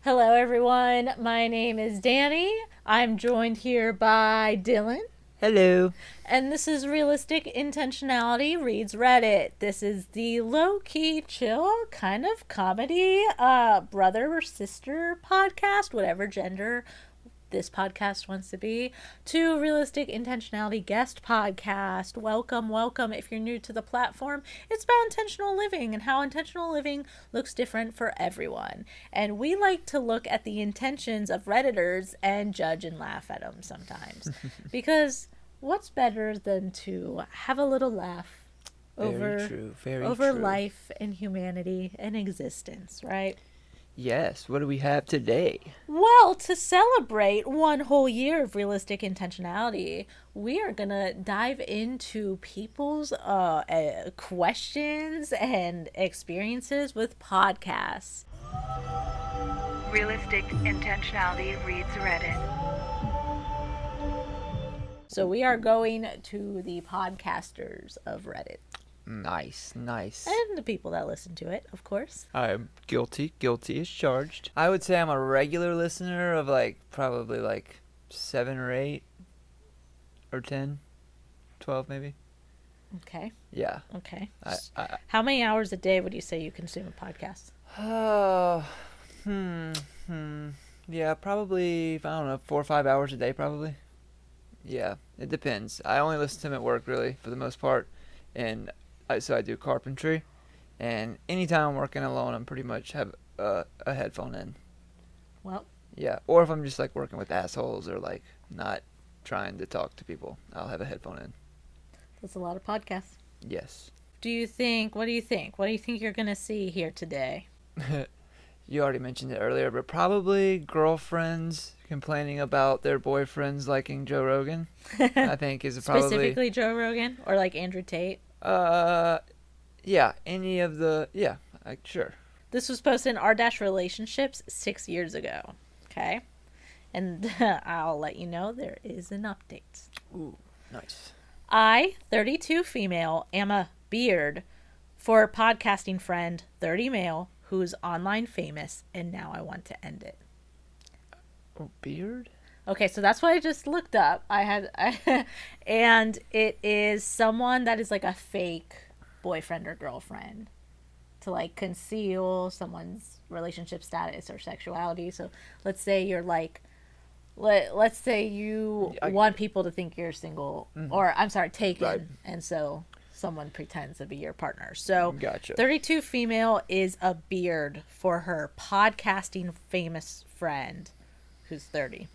Hello, everyone. My name is Dani. I'm joined here by Dylan. Hello. And this is Realistic Intentionality Reads Reddit. This is the low-key, chill kind of comedy, brother or sister podcast, whatever gender this podcast wants to be, to Realistic Intentionality Guest Podcast. Welcome. If you're new to the platform, it's about intentional living and how intentional living looks different for everyone. And we like to look at the intentions of Redditors and judge and laugh at them sometimes. Because what's better than to have a little laugh over true. life and humanity and existence, right? Yes. What do we have today? Well, to celebrate one whole year of realistic intentionality, we are going to dive into people's questions and experiences with podcasts. Realistic Intentionality Reads Reddit. So we are going to the podcasters of Reddit. Nice. And the people that listen to it, of course. I'm guilty as charged. I would say I'm a regular listener of probably 7 or 8 or 10, 12 maybe. Okay. Yeah. Okay. I How many hours a day would you say you consume a podcast? Yeah, probably, I don't know, 4 or 5 hours a day probably. Yeah, it depends. I only listen to them at work really for the most part. And so I do carpentry, and anytime I'm working alone, I'm pretty much have a headphone in. Well. Yeah, or if I'm just working with assholes or not trying to talk to people, I'll have a headphone in. That's a lot of podcasts. Yes. What do you think you're going to see here today? You already mentioned it earlier, but probably girlfriends complaining about their boyfriends liking Joe Rogan. I think is probably specifically Joe Rogan or Andrew Tate. Yeah, any of the sure. This was posted in r-relationships 6 years ago. Okay, and I'll let you know there is an update. Ooh, nice. I, 32 female, am a beard for podcasting friend, 30 male, who's online famous, and now I want to end it. Oh, beard? Okay, so that's what I just looked up. And it is someone that is a fake boyfriend or girlfriend to conceal someone's relationship status or sexuality. So let's say you're let's say you want people to think you're single, or I'm sorry, taken, right. And so someone pretends to be your partner. So gotcha. 32 female is a beard for her podcasting famous friend who's 30.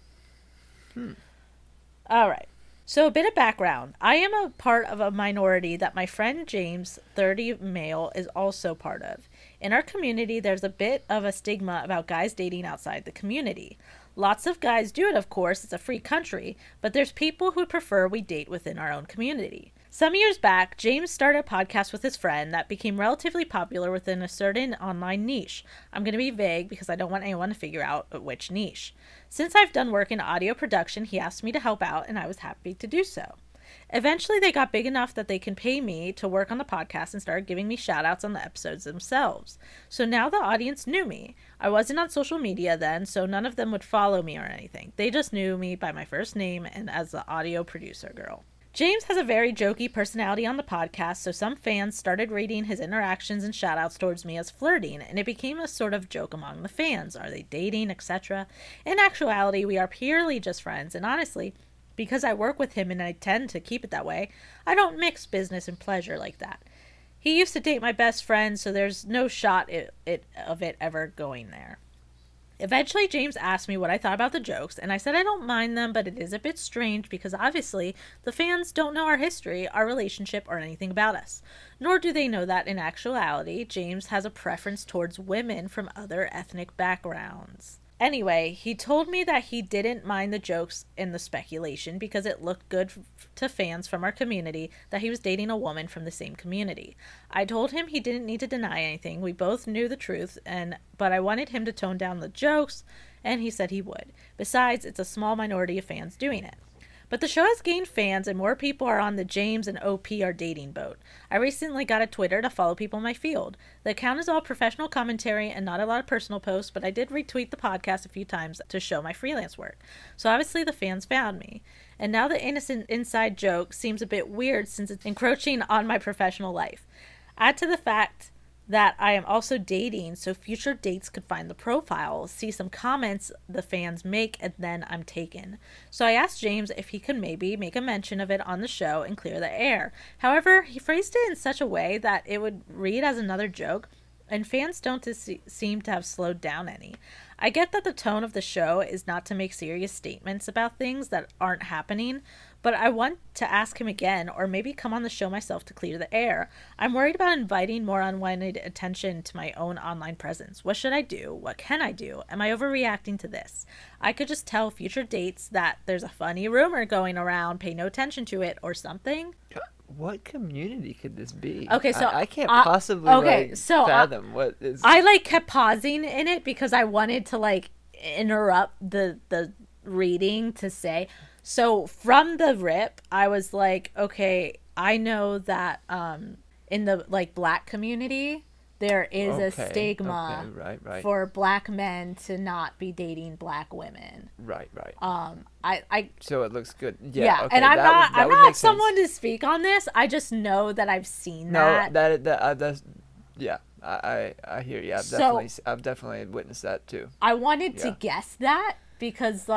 All right. So a bit of background. I am a part of a minority that my friend James, 30 male, is also part of. In our community, there's a bit of a stigma about guys dating outside the community. Lots of guys do it, of course. It's a free country. But there's people who prefer we date within our own community. Some years back, James started a podcast with his friend that became relatively popular within a certain online niche. I'm going to be vague because I don't want anyone to figure out which niche. Since I've done work in audio production, he asked me to help out, and I was happy to do so. Eventually, they got big enough that they can pay me to work on the podcast and started giving me shout-outs on the episodes themselves. So now the audience knew me. I wasn't on social media then, so none of them would follow me or anything. They just knew me by my first name and as the audio producer girl. James has a very jokey personality on the podcast, so some fans started rating his interactions and shoutouts towards me as flirting, and it became a sort of joke among the fans. Are they dating, etc.? In actuality, we are purely just friends, and honestly, because I work with him and I tend to keep it that way, I don't mix business and pleasure like that. He used to date my best friend, so there's no shot of it ever going there. Eventually, James asked me what I thought about the jokes, and I said I don't mind them, but it is a bit strange because obviously the fans don't know our history, our relationship, or anything about us. Nor do they know that in actuality, James has a preference towards women from other ethnic backgrounds. Anyway, he told me that he didn't mind the jokes and the speculation because it looked good to fans from our community that he was dating a woman from the same community. I told him he didn't need to deny anything. We both knew the truth, but I wanted him to tone down the jokes, and he said he would. Besides, it's a small minority of fans doing it. But the show has gained fans and more people are on the James and OP are dating boat. I recently got a Twitter to follow people in my field. The account is all professional commentary and not a lot of personal posts, but I did retweet the podcast a few times to show my freelance work. So obviously the fans found me. And now the innocent inside joke seems a bit weird since it's encroaching on my professional life. Add to the fact that I am also dating, so future dates could find the profile, see some comments the fans make, and then I'm taken. So I asked James if he could maybe make a mention of it on the show and clear the air. However, he phrased it in such a way that it would read as another joke, and fans don't seem to have slowed down any. I get that the tone of the show is not to make serious statements about things that aren't happening, but I want to ask him again, or maybe come on the show myself to clear the air. I'm worried about inviting more unwanted attention to my own online presence. What should I do? What can I do? Am I overreacting to this? I could just tell future dates that there's a funny rumor going around, pay no attention to it, or something. What community could this be? Okay, so I can't possibly fathom what is. I kept pausing in it because I wanted to interrupt the reading to say. So from the rip, I was like, okay, I know that in the Black community there is a stigma for Black men to not be dating Black women. Right. I so it looks good. Yeah, okay, and I'm not someone sense. to speak on this. I just know that I've seen that. No, that's yeah. I hear you. I've definitely witnessed that too. I wanted to guess that because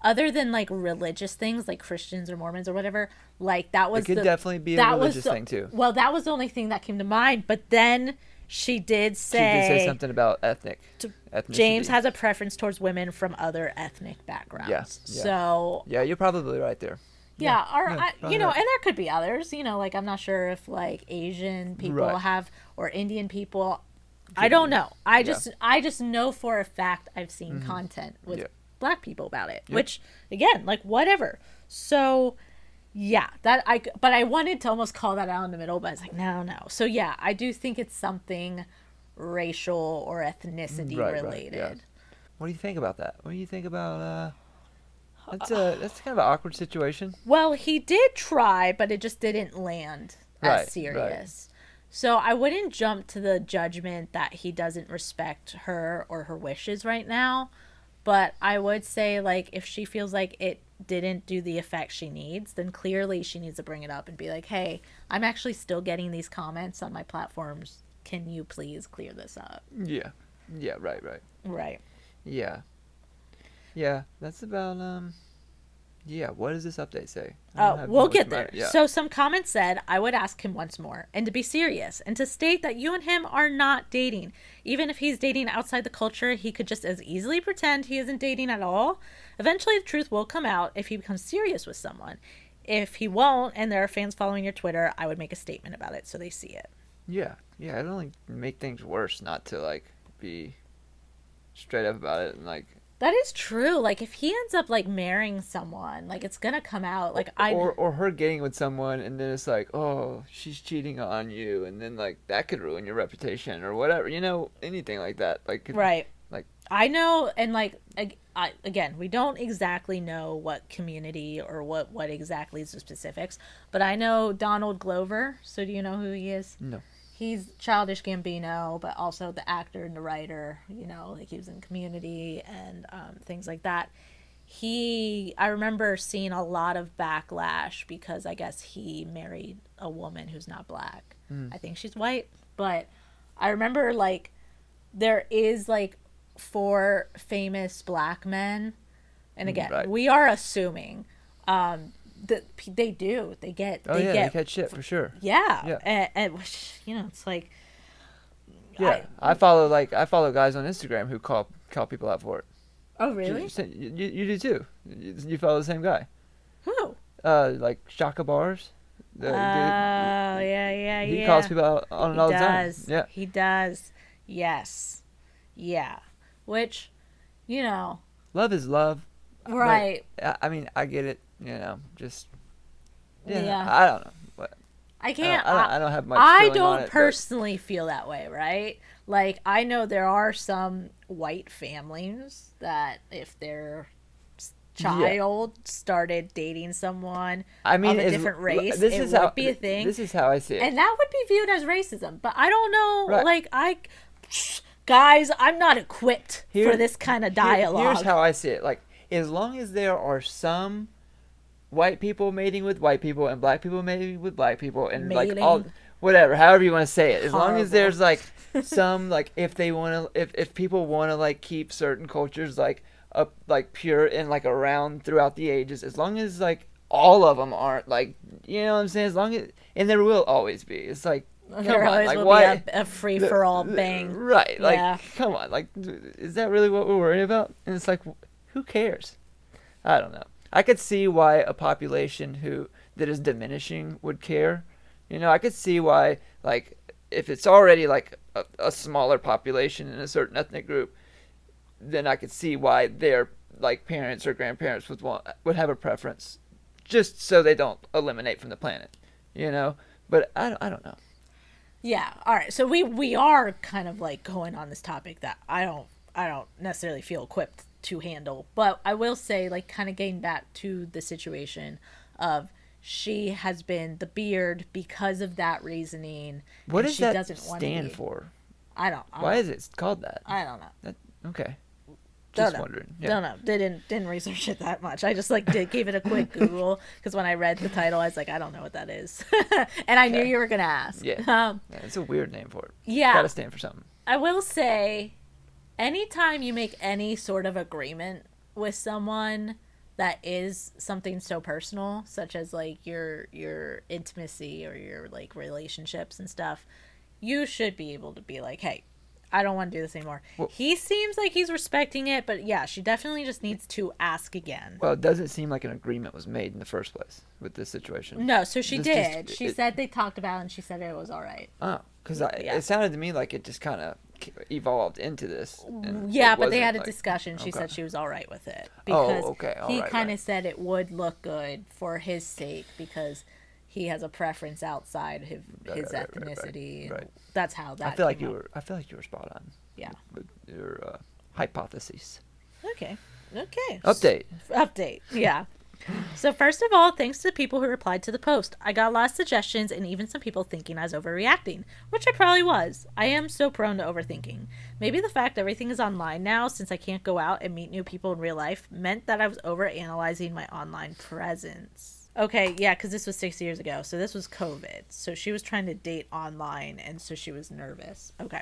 other than religious things like Christians or Mormons or whatever, that was it could definitely be a religious thing too. Well, that was the only thing that came to mind. But then she did say something about ethnicity. James has a preference towards women from other ethnic backgrounds. Yeah. So yeah, you're probably right there. Yeah, and there could be others. I'm not sure if Asian people have or Indian people. I don't know. I just know for a fact I've seen content with Black people about it, which again, whatever. So yeah, but I wanted to almost call that out in the middle, but I was like, no. So yeah, I do think it's something racial or ethnicity related. Yeah. What do you think about that? What do you think about that's kind of an awkward situation. Well, he did try, but it just didn't land as serious. So I wouldn't jump to the judgment that he doesn't respect her or her wishes right now. But I would say, if she feels like it didn't do the effect she needs, then clearly she needs to bring it up and be like, hey, I'm actually still getting these comments on my platforms. Can you please clear this up? Yeah. Yeah, right. Right. Yeah. Yeah, that's about, what does this update say? We'll get there. Yeah. So some comments said, I would ask him once more, and to be serious, and to state that you and him are not dating. Even if he's dating outside the culture, he could just as easily pretend he isn't dating at all. Eventually, the truth will come out if he becomes serious with someone. If he won't, and there are fans following your Twitter, I would make a statement about it so they see it. Yeah, it'd only make things worse not to, be straight up about it and, That is true. If he ends up marrying someone, it's gonna come out. Or her getting with someone, and then it's oh, she's cheating on you, and then that could ruin your reputation or whatever. Anything like that. Right. I know, and again, we don't exactly know what community or what exactly is the specifics, but I know Donald Glover. So do you know who he is? No. He's Childish Gambino, but also the actor and the writer, he was in Community and things like that. I remember seeing a lot of backlash because I guess he married a woman who's not Black. I think she's white, but I remember there is 4 famous Black men. And again, we are assuming, they do. They get shit for sure. Yeah. And it's yeah. I follow guys on Instagram who call people out for it. Oh really? You do too. You follow the same guy. Who? Shaka Bars. Yeah. He calls people out on it all the time. Yeah. He does. Yes. Yeah. Which, love is love. Right. I get it. Just. Yeah. I don't know. But I can't. I don't have much. I don't personally feel that way, right? I know there are some white families that if their child started dating someone I mean, of a different race, it would be a thing. This is how I see it. And that would be viewed as racism. But I don't know, Right. guys, I'm not equipped for this kind of dialogue. Here's how I see it. Like, as long as there are some white people mating with white people and black people mating with black people and like all whatever, however you want to say it, as long as there's like some like if people want to like keep certain cultures like up like pure and like around throughout the ages, as long as like all of them aren't like, you know what I'm saying, as long as, and there will always be, it's like, there always like, will why, be a free-for-all bang. Right, like, yeah. Come on, like, is that really what we're worried about? And it's like, who cares? I don't know. I could see why a population that is diminishing would care. You know, I could see why, like, if it's already like a smaller population in a certain ethnic group, then I could see why their like parents or grandparents would have a preference, just so they don't eliminate from the planet. You know, but I don't know. Yeah. All right. So we are kind of like going on this topic that I don't necessarily feel equipped to handle, but I will say, like, kind of getting back to the situation of she has been the beard because of that reasosoning. What does that doesn't stand for? I don't. Why is it called that? I don't know. Okay. Just wondering. Yeah. Don't know. Didn't research it that much. I just like gave it a quick Google because when I read the title, I was like, I don't know what that is, and I knew you were gonna ask. Yeah. It's a weird name for it. Yeah. It's gotta stand for something. I will say, anytime you make any sort of agreement with someone that is something so personal, such as like your intimacy or your like relationships and stuff, you should be able to be like, hey, I don't want to do this anymore. Well, he seems like he's respecting it, but yeah, she definitely just needs to ask again. Well, it doesn't seem like an agreement was made in the first place with this situation. No, so she did. She said they talked about it and she said it was all right. Oh, because it sounded to me like it just kind of evolved into this. Yeah, but they had a discussion. She said she was all right with it. Because he kind of said it would look good for his sake because he has a preference outside his ethnicity. Right. That's how that. I feel like you were spot on. Yeah. With your hypotheses. Okay. Update. Yeah. So first of all, thanks to the people who replied to the post. I got a lot of suggestions and even some people thinking I was overreacting, which I probably was. I am so prone to overthinking. Maybe the fact everything is online now, since I can't go out and meet new people in real life, meant that I was overanalyzing my online presence. Okay, yeah, because this was 6 years ago, so this was COVID. So she was trying to date online, and so she was nervous. Okay.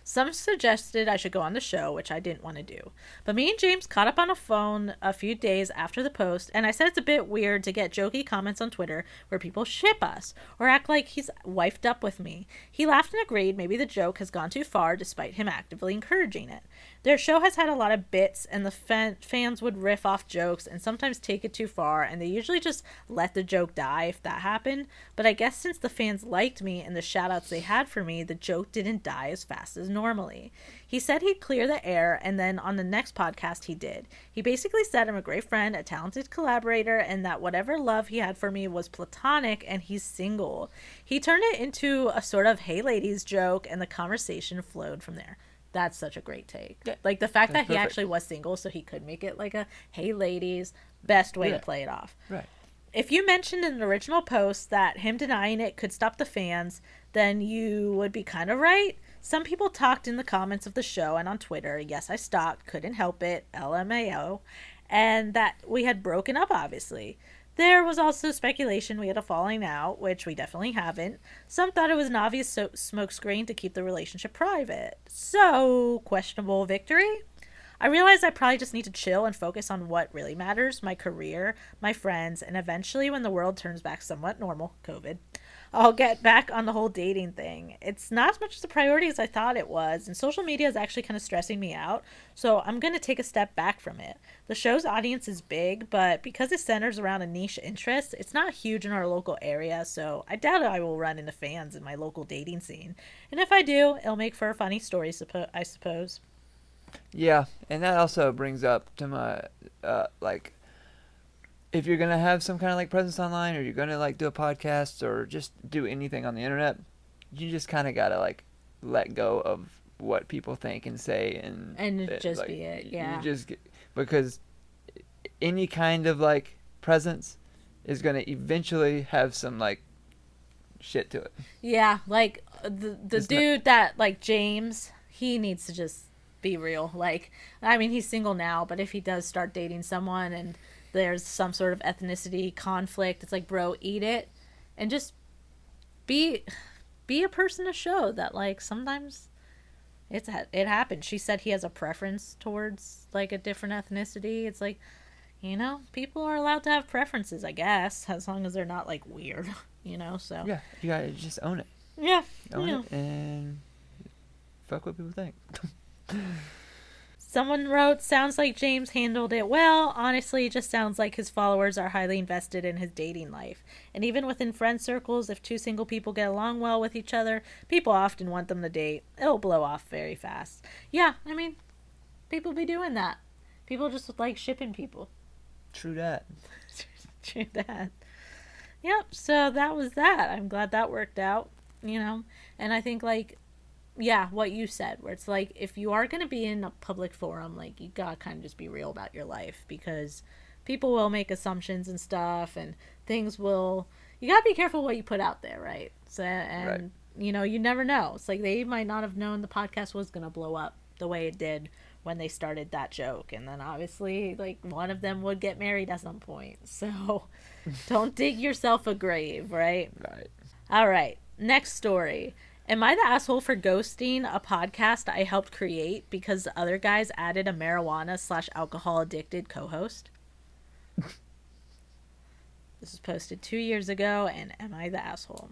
Some suggested I should go on the show, which I didn't want to do. But me and James caught up on a phone a few days after the post, and I said it's a bit weird to get jokey comments on Twitter where people ship us or act like he's wifed up with me. He laughed and agreed maybe the joke has gone too far despite him actively encouraging it. Their show has had a lot of bits, and the fans would riff off jokes and sometimes take it too far, and they usually just let the joke die if that happened. But I guess since the fans liked me and the shout-outs they had for me, the joke didn't die as fast as normally. He said he'd clear the air, and then on the next podcast he did. He basically said I'm a great friend, a talented collaborator, and that whatever love he had for me was platonic and he's single. He turned it into a sort of hey ladies joke, and the conversation flowed from there. That's such a great take. Yeah. Like the fact that he actually was single so he could make it like a hey ladies, best way to play it off. Right. If you mentioned in the original post that him denying it could stop the fans, then you would be kind of right. Some people talked in the comments of the show and on Twitter, yes, I stalked, couldn't help it, LMAO, and that we had broken up, obviously. There was also speculation we had a falling out, which we definitely haven't. Some thought it was an obvious smokescreen to keep the relationship private. So, questionable victory? I realized I probably just need to chill and focus on what really matters, my career, my friends, and eventually when the world turns back somewhat normal, COVID, I'll get back on the whole dating thing. It's not as much as a priority as I thought it was, and social media is actually kind of stressing me out, so I'm going to take a step back from it. The show's audience is big, but because it centers around a niche interest, it's not huge in our local area, so I doubt I will run into fans in my local dating scene. And if I do, it'll make for a funny story, I suppose. Yeah, and that also brings up to my, if you're going to have some kind of like presence online, or you're going to like do a podcast or just do anything on the internet, you just kind of got to like let go of what people think and say and just like, be it. Yeah. because any kind of like presence is gonna eventually have some like shit to it. Yeah, like the dude that like James, he needs to just be real. Like, I mean, he's single now, but if he does start dating someone and there's some sort of ethnicity conflict, it's like, bro, eat it and just be a person to show that like sometimes it happens. She said he has a preference towards like a different ethnicity. It's like, you know, people are allowed to have preferences, I guess, as long as they're not like weird, you know. So Yeah, you gotta just own it. yeah, Own it and fuck what people think. Someone wrote, sounds like James handled it well. Honestly, it just sounds like his followers are highly invested in his dating life. And even within friend circles, if two single people get along well with each other, people often want them to date. It'll blow off very fast. Yeah, I mean, people be doing that. People just like shipping people. True that. True that. Yep, so that was that. I'm glad that worked out, you know. And I think, like, yeah, what you said, where it's like, if you are going to be in a public forum, like, you gotta kind of just be real about your life, because people will make assumptions and stuff, and things will, you gotta be careful what you put out there, right? So, and Right. you know, you never know. It's like, they might not have known the podcast was going to blow up the way it did when they started that joke, and then obviously, like, one of them would get married at some point. So don't dig yourself a grave, right? Right. All right, next story. Am I the asshole for ghosting a podcast I helped create because the other guys added a marijuana/alcohol addicted co-host? This was posted 2 years ago, and am I the asshole?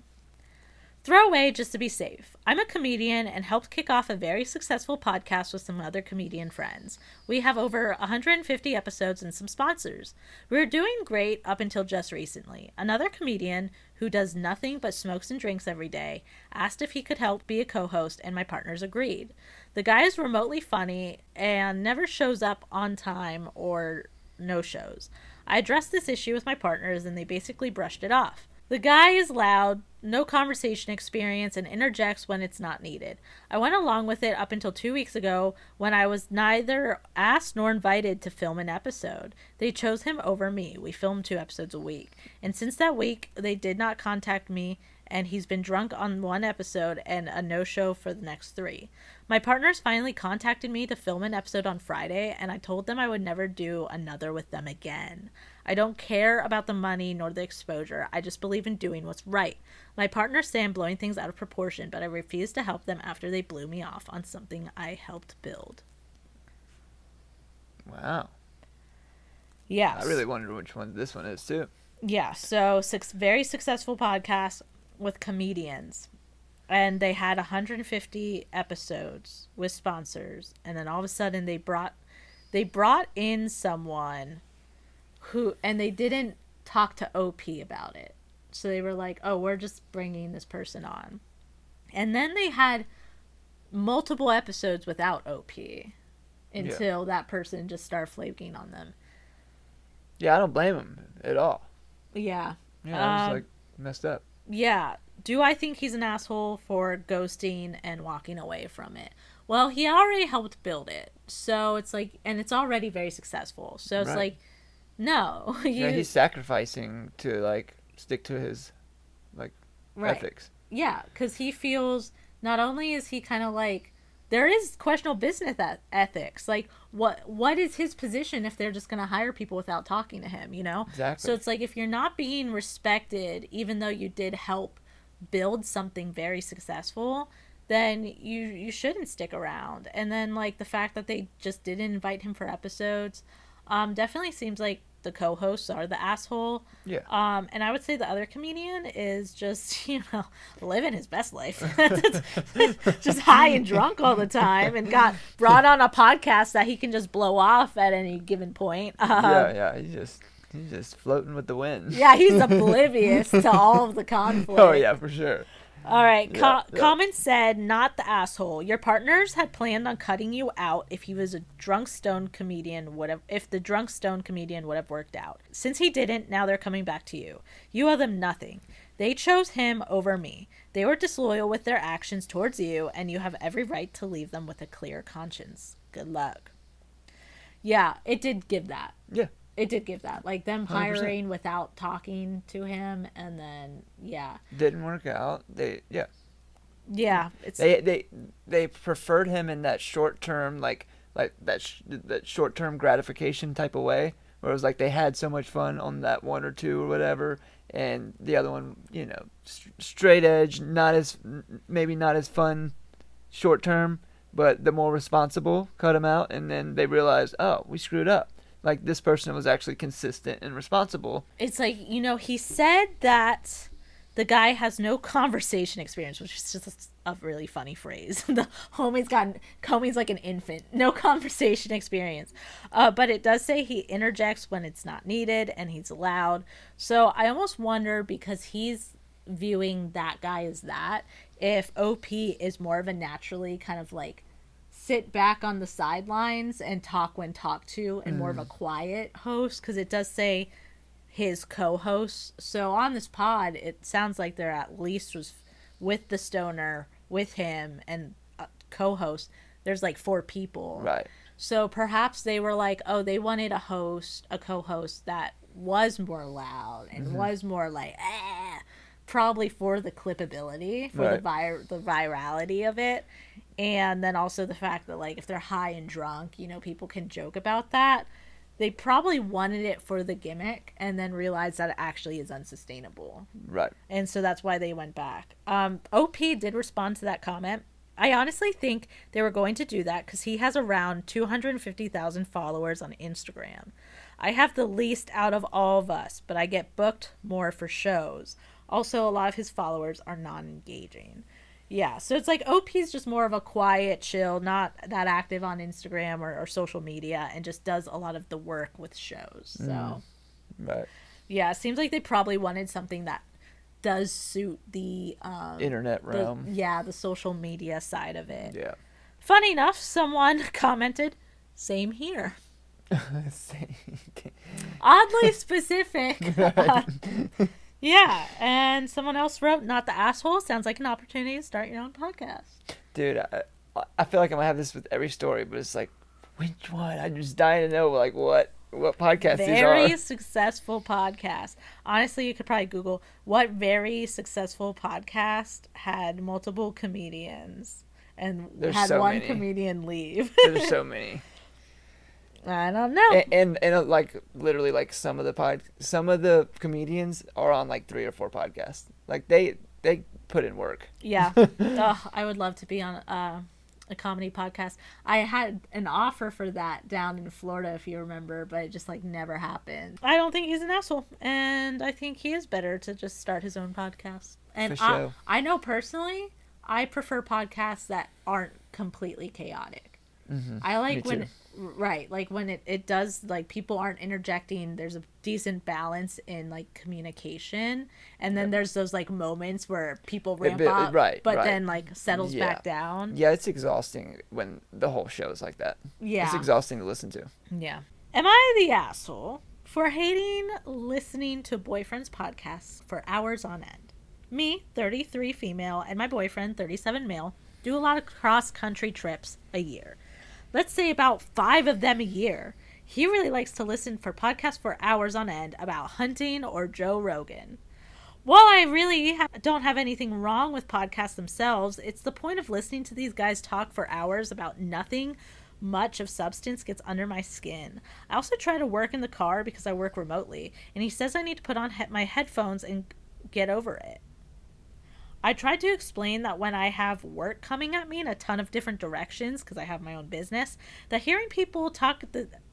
Throwaway just to be safe. I'm a comedian and helped kick off a very successful podcast with some other comedian friends. We have over 150 episodes and some sponsors. We were doing great up until just recently. Another comedian, who does nothing but smokes and drinks every day, asked if he could help be a co-host, and my partners agreed. The guy is remotely funny and never shows up on time or no shows. I addressed this issue with my partners and they basically brushed it off. The guy is loud, no conversation experience, and interjects when it's not needed. I went along with it up until 2 weeks ago when I was neither asked nor invited to film an episode. They chose him over me. We filmed 2 episodes a week. And since that week, they did not contact me, and he's been drunk on 1 episode and a no-show for the next 3. My partners finally contacted me to film an episode on Friday, and I told them I would never do another with them again. I don't care about the money nor the exposure. I just believe in doing what's right. My partners say I'm blowing things out of proportion, but I refuse to help them after they blew me off on something I helped build. Wow. Yes. I really wonder which one this one is too. Yeah, so very successful podcast with comedians. And they had 150 episodes with sponsors. And then all of a sudden they brought in someone who, and they didn't talk to OP about it. So they were like, oh, we're just bringing this person on. And then they had multiple episodes without OP until that person just started flaking on them. Yeah, I don't blame him at all. Yeah. Yeah, I was like messed up. Yeah. Do I think he's an asshole for ghosting and walking away from it? Well, he already helped build it. So it's like, and it's already very successful. So it's like, no. Yeah, he's sacrificing to like stick to his like ethics. Yeah, because he feels, not only is he kind of like, there is questionable business ethics. Like, what is his position if they're just going to hire people without talking to him, you know? Exactly. So it's like, if you're not being respected, even though you did help build something very successful, then you shouldn't stick around. And then, like, the fact that they just didn't invite him for episodes definitely seems like the co-hosts are the asshole. Yeah. And I would say the other comedian is just, you know, living his best life. Just high and drunk all the time and got brought on a podcast that he can just blow off at any given point. Yeah, he's just floating with the wind. Yeah, he's oblivious to all of the conflict. Oh, yeah, for sure. All right. Yeah. Common said, not the asshole. Your partners had planned on cutting you out if he was a drunk stone comedian if the drunk stone comedian would have worked out. Since he didn't, now they're coming back to you. You owe them nothing. They chose him over me. They were disloyal with their actions towards you, and you have every right to leave them with a clear conscience. Good luck. Yeah, it did give that. Yeah. It did give that. Like them 100%. hiring without talking to him, and then, Didn't work out. Yeah, it's They preferred him in that short term, like that short term gratification type of way, where it was like they had so much fun on that one or two or whatever, and the other one, straight edge, maybe not as fun short term, but the more responsible cut him out, and then they realized, oh, we screwed up. Like, this person was actually consistent and responsible. it's like, he said that the guy has no conversation experience, which is just a really funny phrase. The homie's like an infant, no conversation experience. But it does say he interjects when it's not needed, and he's loud. So I almost wonder, because he's viewing that guy as that, if OP is more of a naturally kind of like sit back on the sidelines and talk when talked to, and more of a quiet host, because it does say his co-hosts. So on this pod, it sounds like there at least was, with the stoner, with him, and co-host, there's like 4 people. Right. So perhaps they were like, oh, they wanted a co-host that was more loud and was more like, probably for the clippability, for the virality of it. And then also the fact that, like, if they're high and drunk, people can joke about that. They probably wanted it for the gimmick, and then realized that it actually is unsustainable. Right. And so that's why they went back. OP did respond to that comment. I honestly think they were going to do that because he has around 250,000 followers on Instagram. I have the least out of all of us, but I get booked more for shows. Also, a lot of his followers are non-engaging. Yeah, so it's like OP's just more of a quiet, chill, not that active on Instagram or social media, and just does a lot of the work with shows. So, Right. Yeah, it seems like they probably wanted something that does suit the Internet realm. the social media side of it. Yeah. Funny enough, someone commented, "Same here." Oddly specific. Yeah, and someone else wrote, "Not the asshole. Sounds like an opportunity to start your own podcast." Dude, I feel like I'm gonna have this with every story, but it's like, which one? I'm just dying to know, like, what podcast these are. Very successful podcast. Honestly, you could probably Google what very successful podcast had multiple comedians and There's had so one many. comedian leave. There's so many. I don't know. And like literally, like some of the comedians are on like 3 or 4 podcasts. Like they put in work. Yeah. I would love to be on a comedy podcast. I had an offer for that down in Florida, if you remember, but it just like never happened. I don't think he's an asshole, and I think he is better to just start his own podcast. And For sure. I know personally, I prefer podcasts that aren't completely chaotic. I like Me when too. Right, like when it does, like, people aren't interjecting, there's a decent balance in like communication, and then there's those like moments where people ramp up, but then like settles back down. Yeah, it's exhausting when the whole show is like that. Yeah. It's exhausting to listen to. Yeah. Am I the asshole for hating listening to boyfriend's podcasts for hours on end? Me, 33 female, and my boyfriend, 37 male, do a lot of cross-country trips a year. Let's say about 5 of them a year. He really likes to listen for podcasts for hours on end about hunting or Joe Rogan. While I really don't have anything wrong with podcasts themselves, it's the point of listening to these guys talk for hours about nothing much of substance gets under my skin. I also try to work in the car because I work remotely, and he says I need to put on my headphones and get over it. I tried to explain that when I have work coming at me in a ton of different directions, because I have my own business, that hearing people talk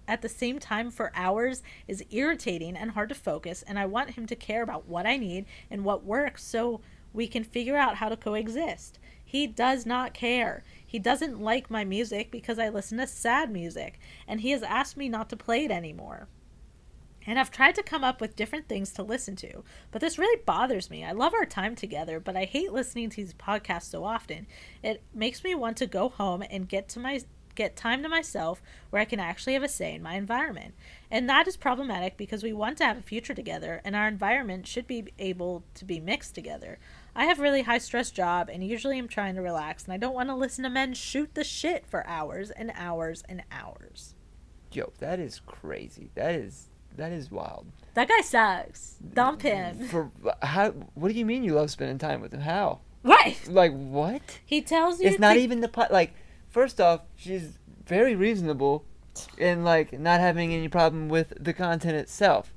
at the same time for hours is irritating and hard to focus, and I want him to care about what I need and what works so we can figure out how to coexist. He does not care. He doesn't like my music because I listen to sad music, and he has asked me not to play it anymore. And I've tried to come up with different things to listen to, but this really bothers me. I love our time together, but I hate listening to these podcasts so often. It makes me want to go home and get time to myself where I can actually have a say in my environment. And that is problematic because we want to have a future together, and our environment should be able to be mixed together. I have a really high stress job, and usually I'm trying to relax, and I don't want to listen to men shoot the shit for hours and hours and hours. Yo, that is crazy. That is That is wild. That guy sucks. Dump him. For how? What do you mean you love spending time with him? How? Right. Like what? He tells you It's not even the like. First off, she's very reasonable, and like not having any problem with the content itself.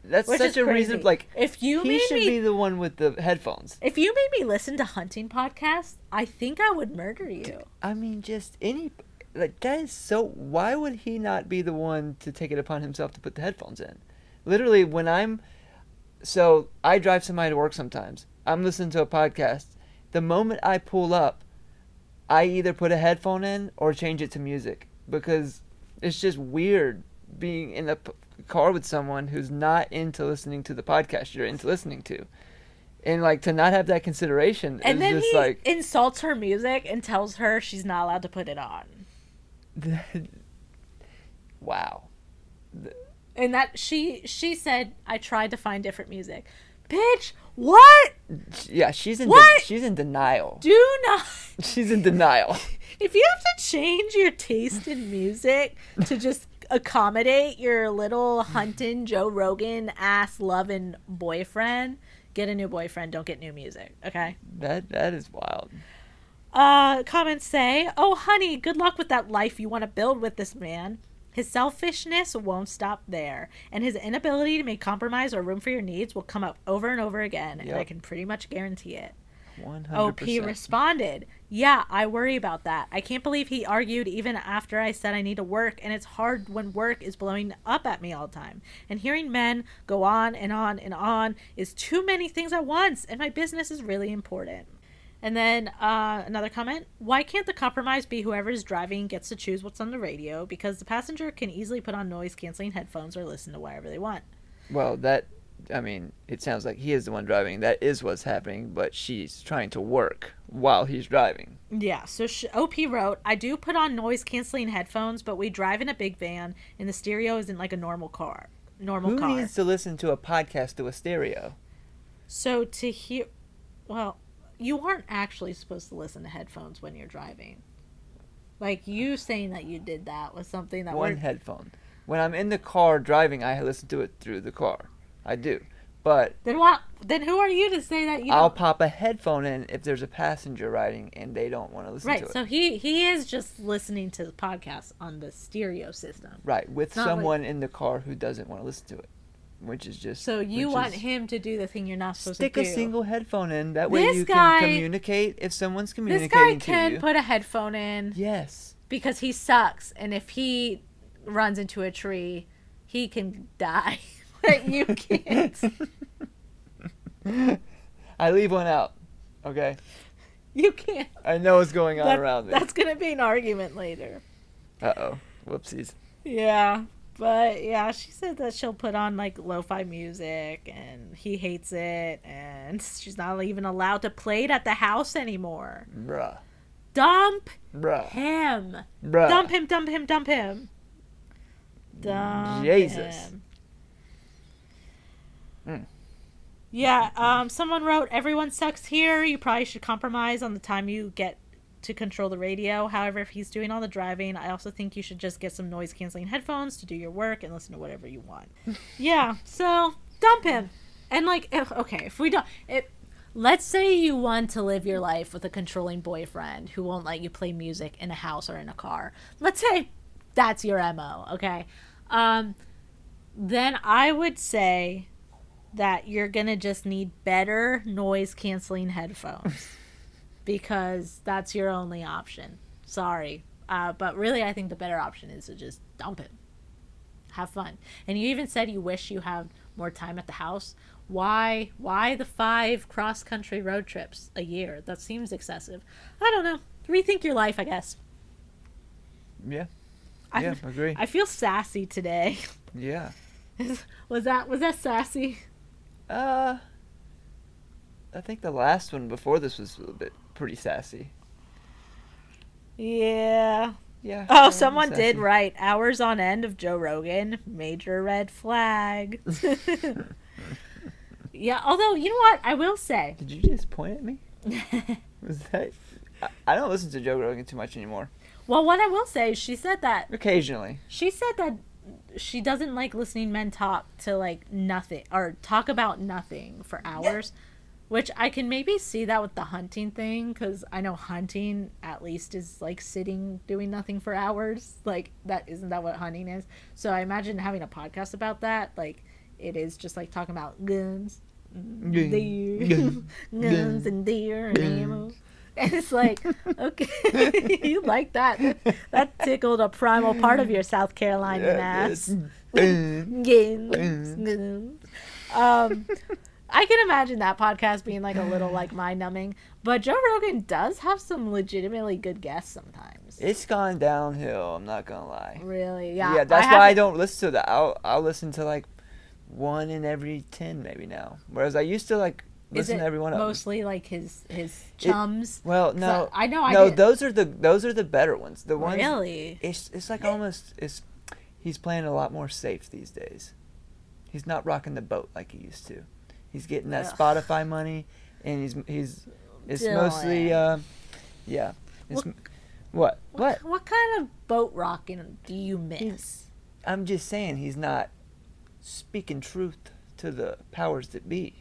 That's Which such is a crazy. reason. Like If you he made should me be the one with the headphones. If you made me listen to hunting podcasts, I think I would murder you. I mean, just any. Like that is so. Why would he not be the one to take it upon himself to put the headphones in? Literally, when I drive somebody to work sometimes. I'm listening to a podcast. The moment I pull up, I either put a headphone in or change it to music because it's just weird being in a car with someone who's not into listening to the podcast you're into listening to. And like to not have that consideration And is then just he like insults her music and tells her she's not allowed to put it on. wow. And that she said, I tried to find different music. Bitch, what? Yeah, she's in What? she's in denial. Do not. She's in denial. If you have to change your taste in music to just accommodate your little hunting Joe Rogan ass loving boyfriend, get a new boyfriend, don't get new music, okay? That is wild. Comments say, oh honey, good luck with that life you want to build with this man. His selfishness won't stop there, and his inability to make compromise or room for your needs will come up over and over again, and I can pretty much guarantee it. 100%. OP responded, yeah, I worry about that. I can't believe he argued even after I said I need to work, and it's hard when work is blowing up at me all the time. And hearing men go on and on and on is too many things at once, and my business is really important. And then another comment, why can't the compromise be whoever is driving gets to choose what's on the radio? Because the passenger can easily put on noise-canceling headphones or listen to whatever they want. Well, it sounds like he is the one driving. That is what's happening, but she's trying to work while he's driving. Yeah, so OP wrote, I do put on noise-canceling headphones, but we drive in a big van, and the stereo isn't like a normal car. Who needs to listen to a podcast to a stereo? So to hear... Well... You aren't actually supposed to listen to headphones when you're driving. Like, you saying that you did that was something that... One headphone. When I'm in the car driving, I listen to it through the car. I do. But... Then what? Then who are you to say that you I'll don't... pop a headphone in if there's a passenger riding and they don't want to listen to it. Right, so he is just listening to the podcast on the stereo system. Right, with Not someone in the car who doesn't want to listen to it. Which is just... So you want him to do the thing you're not supposed to do. Stick a single headphone in. That way you guy, can communicate if someone's communicating to you. This guy can put a headphone in. Yes. Because he sucks. And if he runs into a tree, he can die. But you can't. I leave one out. Okay? You can't. I know what's going on around me. That's going to be an argument later. Uh-oh. Whoopsies. Yeah. But yeah, she said that she'll put on like lo-fi music and he hates it and she's not even allowed to play it at the house anymore. Bruh. Dump Bruh. him. Bruh. Dump him, dump him, dump him. Dump Jesus. him. Mm. Yeah, someone wrote, everyone sucks here. You probably should compromise on the time you get to control the radio. However, if he's doing all the driving, I also think you should just get some noise canceling headphones to do your work and listen to whatever you want. Yeah, so dump him. And like, if we don't, let's say you want to live your life with a controlling boyfriend who won't let you play music in a house or in a car. Let's say that's your MO, okay? Then I would say that you're gonna just need better noise canceling headphones. Because that's your only option. Sorry. But really, I think the better option is to just dump him. Have fun. And you even said you wish you had more time at the house. Why the 5 cross-country road trips a year? That seems excessive. I don't know. Rethink your life, I guess. Yeah. I agree. I feel sassy today. Yeah. Was that sassy? I think the last one before this was a little bit pretty sassy. Yeah. Yeah. Oh, someone did write hours on end of Joe Rogan. Major red flag. Yeah, although, you know what? I will say. Did you just point at me? Was that... I don't listen to Joe Rogan too much anymore. Well, what I will say is she said that... Occasionally. She said that she doesn't like listening men talk to like nothing or talk about nothing for hours, which I can maybe see that with the hunting thing, because I know hunting at least is like sitting doing nothing for hours. Like that isn't that what hunting is? So I imagine having a podcast about that, like it is just like talking about guns, deer, guns and deer and ammo. And it's like, okay, you like that. That tickled a primal part of your South Carolina ass. Guns. I can imagine that podcast being like a little like mind-numbing, but Joe Rogan does have some legitimately good guests sometimes. It's gone downhill, I'm not gonna lie. Really? Yeah. Yeah, that's why I don't listen to that. I'll listen to like one in every 10 maybe now. Whereas I used to like listen to every one of them. Mostly like his chums? Well, no. I know those are the better ones. The ones Really? It's like almost he's playing a lot more safe these days. He's not rocking the boat like he used to. He's getting that Spotify money, and it's Dylan. mostly yeah. It's, what? What kind of boat rocking do you miss? I'm just saying he's not speaking truth to the powers that be.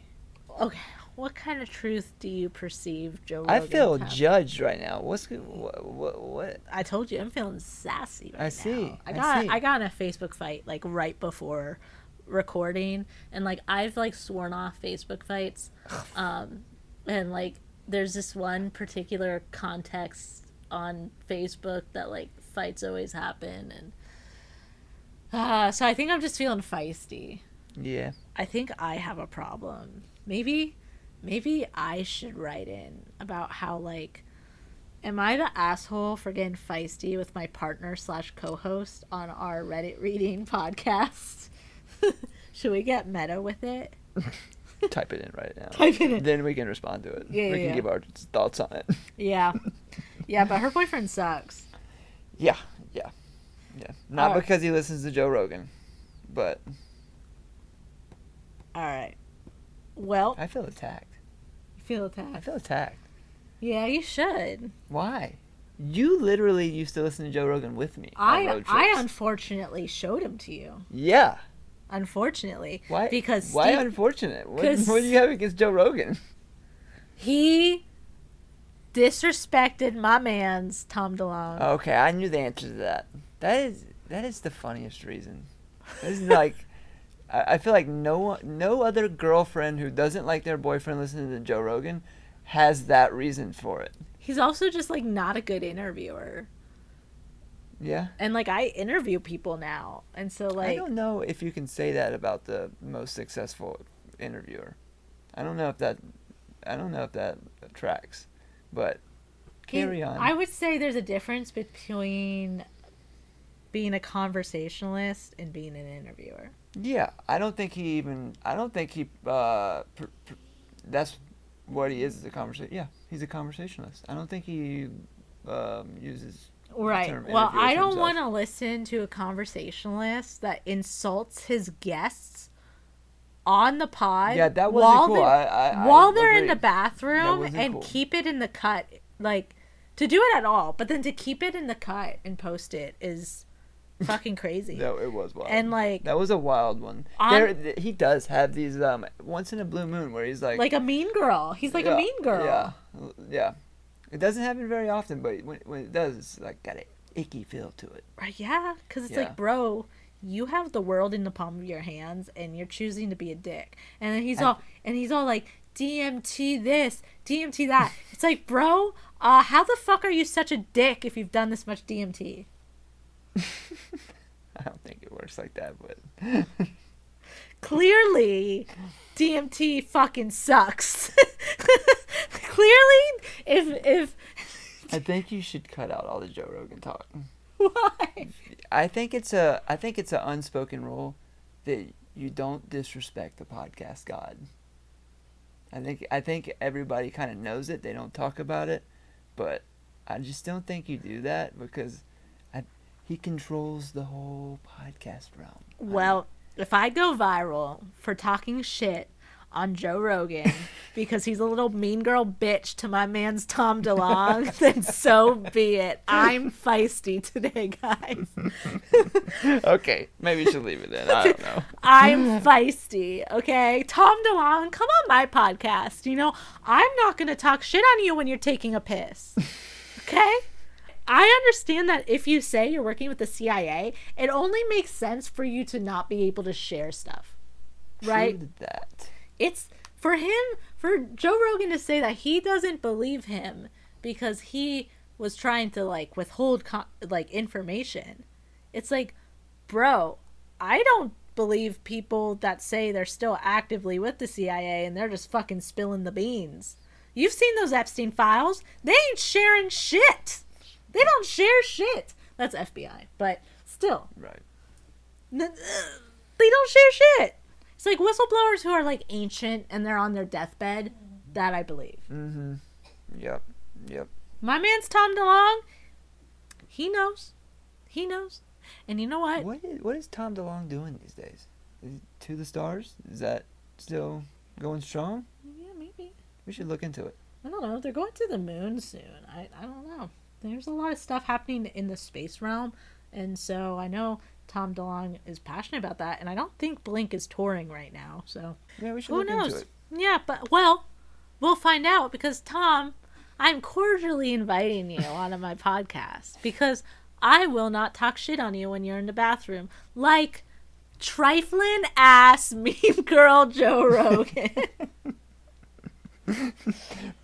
Okay, what kind of truth do you perceive Joe Rogan? I feel to have? judged right now. What? I told you I'm feeling sassy right now. I see. I got in a Facebook fight like right before recording, and like I've like sworn off Facebook fights, and like there's this one particular context on Facebook that like fights always happen, and so I think I'm just feeling feisty. Yeah. I think I have a problem. Maybe I should write in about how like, am I the asshole for getting feisty with my partner / co-host on our Reddit reading podcast? Should we get meta with it? Type it in right now. Type it in. Then we can respond to it. Yeah, we can yeah. give our thoughts on it. Yeah. Yeah, but her boyfriend sucks. Yeah. Not Alright. because he listens to Joe Rogan, but All right. Well, I feel attacked. you feel I attacked. feel attacked. Yeah, you should. Why? You literally used to listen to Joe Rogan with me on road I trips. unfortunately showed him to you. Yeah. Unfortunately. Why? Because why Steve- unfortunate? What 'cause- do you have against Joe Rogan? he disrespected my man's Tom DeLonge. Okay, I knew the answer to that. That is the funniest reason. This is like, I feel like no other girlfriend who doesn't like their boyfriend listening to Joe Rogan has that reason for it. He's also just like not a good interviewer. Yeah. And like I interview people now. And so like I don't know if you can say that about the most successful interviewer. I don't know if that tracks. But carry on. I would say there's a difference between being a conversationalist and being an interviewer. Yeah, I don't think that's what he is as a conversation. Yeah, he's a conversationalist. I don't think he uses the Right. term Well, interviewer I for don't himself. want to listen to a conversationalist that insults his guests on the pod. Yeah, that wasn't while cool. They're, I while they're in the agree. bathroom wasn't and cool. keep it in the cut, like to do it at all, but then to keep it in the cut and post it is fucking crazy. No, it was wild. And like that was a wild one. He does have these once in a blue moon where he's like a mean girl. He's like a mean girl. Yeah. It doesn't happen very often, but when it does, it's like got an icky feel to it. Right, yeah, because it's Yeah. like, bro, you have the world in the palm of your hands, and you're choosing to be a dick. And then he's all like, DMT this, DMT that. It's like, bro, how the fuck are you such a dick if you've done this much DMT? I don't think it works like that, but Clearly, DMT fucking sucks. Clearly, if I think you should cut out all the Joe Rogan talk. why? I think it's an unspoken rule that you don't disrespect the podcast god. I think everybody kind of knows it. They don't talk about it, but I just don't think you do that because he controls the whole podcast realm. Well, if I go viral for talking shit on Joe Rogan because he's a little mean girl bitch to my man's Tom DeLonge, then so be it. I'm feisty today, guys. Okay, maybe you should leave it then. I don't know. I'm feisty, okay? Tom DeLonge, come on my podcast. You know, I'm not going to talk shit on you when you're taking a piss, okay? I understand that if you say you're working with the CIA, it only makes sense for you to not be able to share stuff, right? True that. It's for him, for Joe Rogan to say that he doesn't believe him because he was trying to like withhold information. It's like, bro, I don't believe people that say they're still actively with the CIA and they're just fucking spilling the beans. You've seen those Epstein files. They ain't sharing shit. They don't share shit. That's FBI, but still. Right. They don't share shit. It's like whistleblowers who are like ancient and they're on their deathbed. That I believe. Mm-hmm. Yep. My man's Tom DeLonge. He knows. He knows. And you know what? What is Tom DeLonge doing these days? Is he To the Stars? Is that still going strong? Yeah, maybe. We should look into it. I don't know. They're going to the moon soon. I don't know. There's a lot of stuff happening in the space realm. And so I know Tom DeLonge is passionate about that. And I don't think Blink is touring right now. So Yeah, we should who look knows? into it. Yeah, but, well, we'll find out because, Tom, I'm cordially inviting you onto my podcast because I will not talk shit on you when you're in the bathroom. Like trifling ass meme girl Joe Rogan.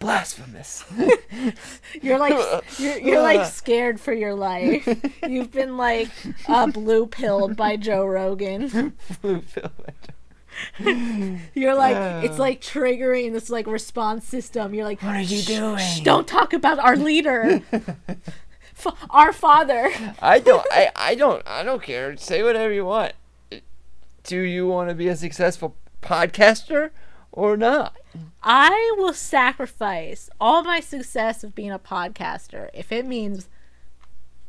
Blasphemous. You're like scared for your life. You've been like blue pilled by Joe Rogan. Blue pill. You're like it's like triggering this like response system. You're like, What are you doing? Shh, don't talk about our leader, our father. I don't care. Say whatever you want. Do you want to be a successful podcaster or not? I will sacrifice all my success of being a podcaster if it means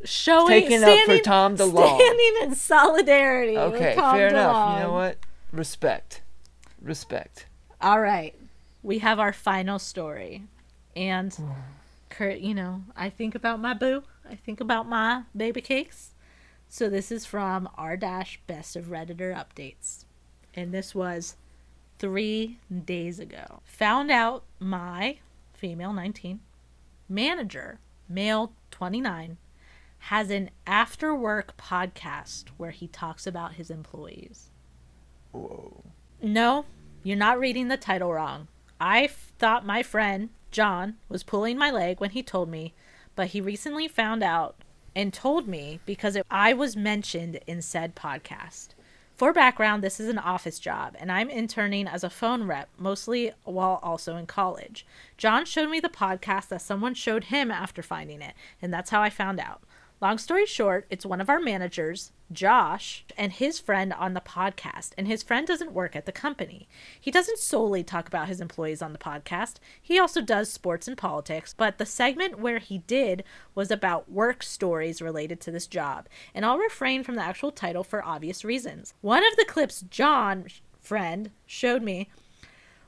Taking up for Tom DeLonge. standing in solidarity Okay, with Tom fair enough. DeLonge. You know what? Respect. All right, we have our final story, and Kurt, you know, I think about my boo. I think about my baby cakes. So this is from r-best of Redditor updates, and this was 3 days ago. Found out my female 19 manager, male 29, has an after work podcast where he talks about his employees. Whoa. No, you're not reading the title wrong. I thought my friend John was pulling my leg when he told me, but he recently found out and told me because I was mentioned in said podcast. For background, this is an office job, and I'm interning as a phone rep, mostly while also in college. John showed me the podcast that someone showed him after finding it, and that's how I found out. Long story short, it's one of our managers, Josh, and his friend on the podcast, and his friend doesn't work at the company. He doesn't solely talk about his employees on the podcast. He also does sports and politics, but the segment where he did was about work stories related to this job, and I'll refrain from the actual title for obvious reasons. One of the clips John, friend, showed me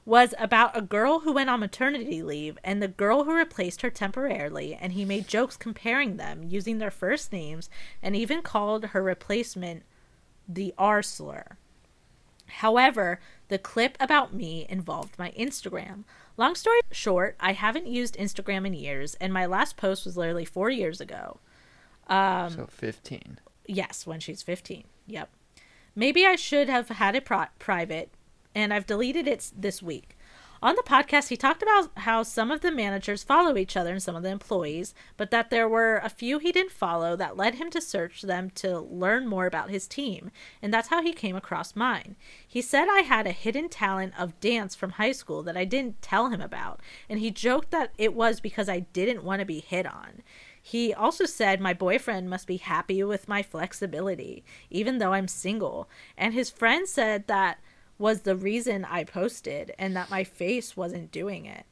was about a girl who went on maternity leave and the girl who replaced her temporarily, and he made jokes comparing them using their first names and even called her replacement the r-slur. However, the clip about me involved my Instagram. Long story short, I haven't used Instagram in years, and my last post was literally 4 years ago. So 15. Yes, when she's 15. Yep. Maybe I should have had it private, and I've deleted it this week. On the podcast, he talked about how some of the managers follow each other and some of the employees, but that there were a few he didn't follow that led him to search them to learn more about his team, and that's how he came across mine. He said I had a hidden talent of dance from high school that I didn't tell him about, and he joked that it was because I didn't want to be hit on. He also said my boyfriend must be happy with my flexibility, even though I'm single, and his friend said that was the reason I posted and that my face wasn't doing it.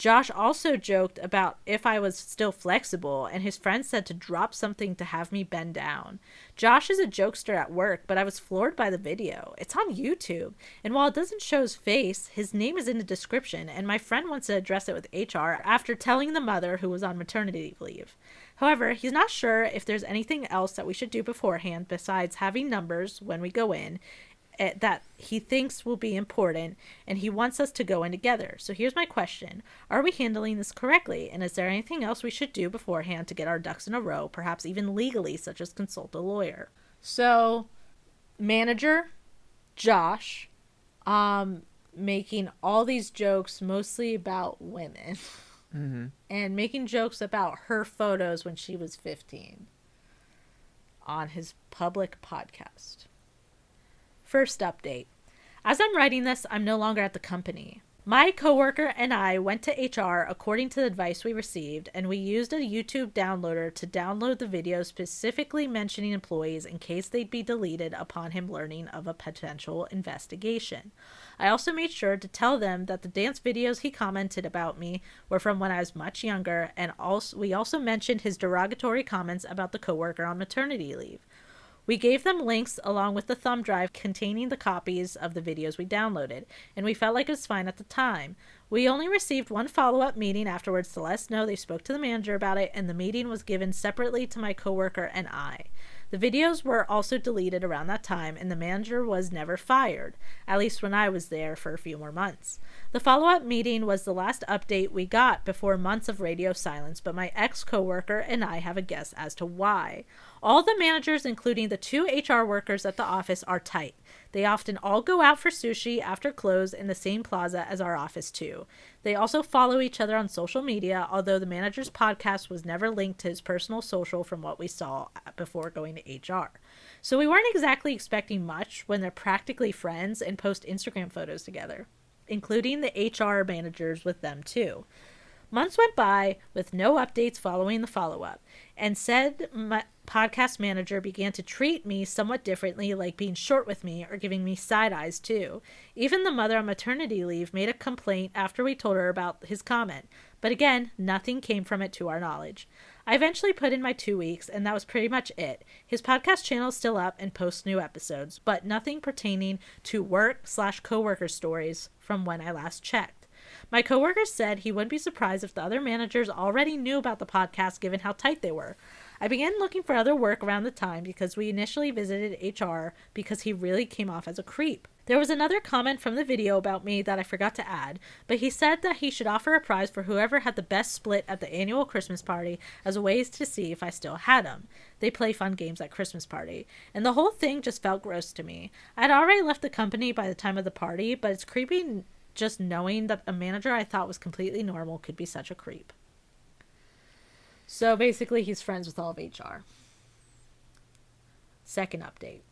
Josh also joked about if I was still flexible, and his friend said to drop something to have me bend down. Josh is a jokester at work, but I was floored by the video. It's on YouTube, and while it doesn't show his face, his name is in the description, and my friend wants to address it with HR after telling the mother who was on maternity leave. However, he's not sure if there's anything else that we should do beforehand besides having numbers when we go in, that he thinks will be important, and he wants us to go in together. So here's my question. Are we handling this correctly? And is there anything else we should do beforehand to get our ducks in a row, perhaps even legally, such as consult a lawyer? So, manager, Josh, making all these jokes mostly about women. Mm-hmm. And making jokes about her photos when she was 15 on his public podcast. First update. As I'm writing this, I'm no longer at the company. My coworker and I went to HR according to the advice we received, and we used a YouTube downloader to download the video specifically mentioning employees in case they'd be deleted upon him learning of a potential investigation. I also made sure to tell them that the dance videos he commented about me were from when I was much younger, and we also mentioned his derogatory comments about the coworker on maternity leave. We gave them links along with the thumb drive containing the copies of the videos we downloaded, and we felt like it was fine at the time. We only received one follow-up meeting afterwards to let us know they spoke to the manager about it, and the meeting was given separately to my coworker and I. The videos were also deleted around that time, and the manager was never fired, at least when I was there for a few more months. The follow-up meeting was the last update we got before months of radio silence, but my ex-coworker and I have a guess as to why. All the managers, including the 2 HR workers at the office, are tight. They often all go out for sushi after close in the same plaza as our office too. They also follow each other on social media, although the manager's podcast was never linked to his personal social from what we saw before going to HR. So we weren't exactly expecting much when they're practically friends and post Instagram photos together, including the HR managers with them too. Months went by with no updates following the follow-up, and said my podcast manager began to treat me somewhat differently, like being short with me or giving me side eyes too. Even the mother on maternity leave made a complaint after we told her about his comment, but again, nothing came from it to our knowledge. I eventually put in my 2 weeks, and that was pretty much it. His podcast channel is still up and posts new episodes, but nothing pertaining to work/coworker stories from when I last checked. My coworker said he wouldn't be surprised if the other managers already knew about the podcast given how tight they were. I began looking for other work around the time because we initially visited HR because he really came off as a creep. There was another comment from the video about me that I forgot to add, but he said that he should offer a prize for whoever had the best split at the annual Christmas party as a way to see if I still had him. They play fun games at Christmas party, and the whole thing just felt gross to me. I'd already left the company by the time of the party, but it's creepy just knowing that a manager I thought was completely normal could be such a creep. So basically, he's friends with all of HR. Second update.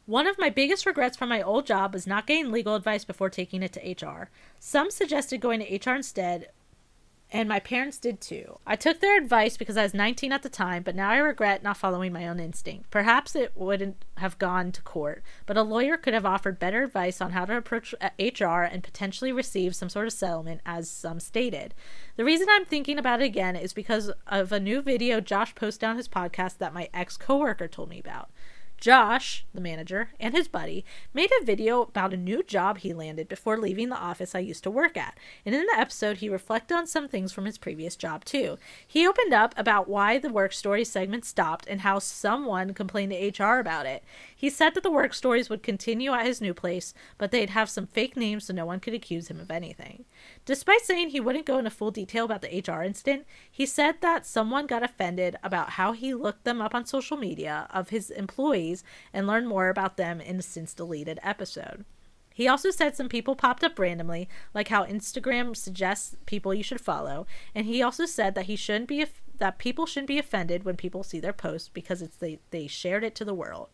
One of my biggest regrets from my old job was not getting legal advice before taking it to HR. Some suggested going to HR instead, and my parents did too. I took their advice because I was 19 at the time, but now I regret not following my own instinct. Perhaps it wouldn't have gone to court, but a lawyer could have offered better advice on how to approach HR and potentially receive some sort of settlement, as some stated. The reason I'm thinking about it again is because of a new video Josh posted on his podcast that my ex-coworker told me about. Josh, the manager, and his buddy made a video about a new job he landed before leaving the office I used to work at. And in the episode, he reflected on some things from his previous job, too. He opened up about why the work stories segment stopped and how someone complained to HR about it. He said that the work stories would continue at his new place, but they'd have some fake names so no one could accuse him of anything. Despite saying he wouldn't go into full detail about the HR incident, he said that someone got offended about how he looked them up on social media of his employees and learn more about them in a since deleted episode. He also said some people popped up randomly, like how Instagram suggests people you should follow, and he also said that that people shouldn't be offended when people see their posts because they shared it to the world.